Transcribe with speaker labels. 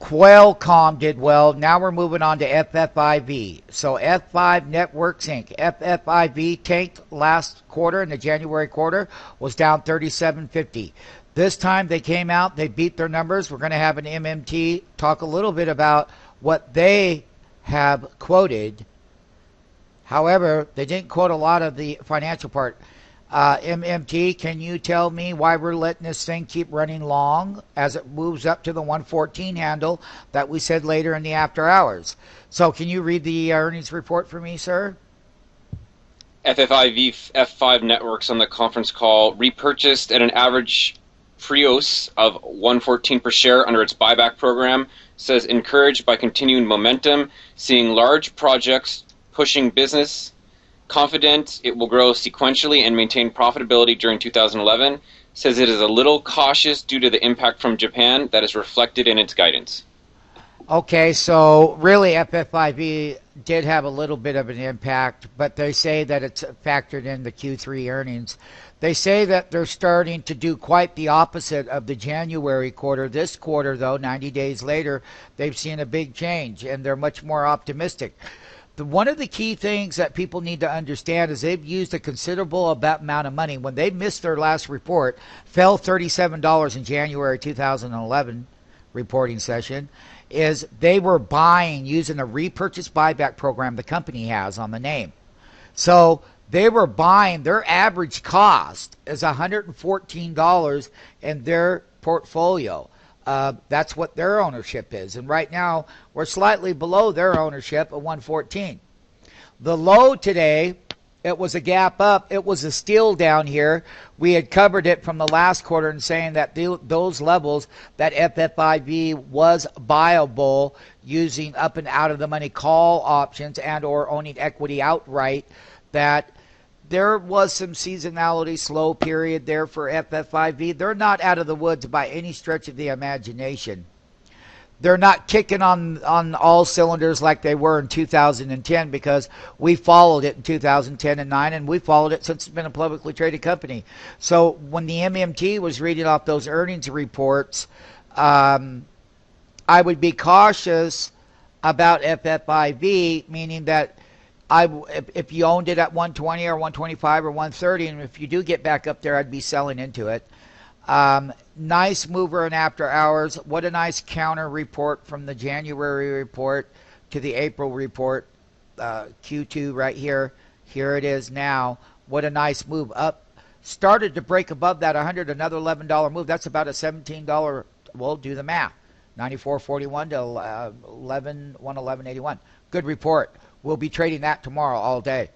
Speaker 1: Qualcomm did well. Now we're moving on to FFIV. So F5 Networks Inc. FFIV tanked last quarter in the January quarter, was down 37.50. This time they came out, they beat their numbers. We're going to have an MMT talk a little bit about what they have quoted. However, they didn't quote a lot of the financial part. MMT, can you tell me why we're letting this thing keep running long as it moves up to the 114 handle that we said later in the after hours? So can you read the earnings report for me, sir?
Speaker 2: FFIV F5 Networks on the conference call repurchased at an average price of 114 per share under its buyback program. Says encouraged by continuing momentum, seeing large projects pushing business, confident it will grow sequentially and maintain profitability during 2011. Says it is a little cautious due to the impact from Japan that is reflected in its guidance.
Speaker 1: Okay, so really FFIV did have a little bit of an impact, but they say that it's factored in the Q3 earnings. They say that they're starting to do quite the opposite of the January quarter. This quarter, though, 90 days later, they've seen a big change, and they're much more optimistic. One of the key things that people need to understand is they've used a considerable amount of money. When they missed their last report, fell $37 in January 2011 reporting session, is they were buying using a repurchase buyback program the company has on the name. So they were buying, their average cost is $114 in their portfolio. That's what their ownership is. And right now, we're slightly below their ownership at 114. The low today, it was a gap up. It was a steal down here. We had covered it from the last quarter and saying that those levels, that FFIV was buyable using up and out of the money call options and or owning equity outright, that there was some seasonality slow period there for FFIV. They're not out of the woods by any stretch of the imagination. They're not kicking on all cylinders like they were in 2010 because we followed it in 2010 and 9, and we followed it since it's been a publicly traded company. So when the MMT was reading off those earnings reports, I would be cautious about FFIV, meaning that if you owned it at 120 or 125 or 130, and if you do get back up there, I'd be selling into it. Nice mover in after hours. What a nice counter report from the January report to the April report. Q2 right here. Here it is now. What a nice move up. Started to break above that 100, another $11 move. That's about a $17. We'll do the math. 94.41 to 111.81. Good report. We'll be trading that tomorrow all day.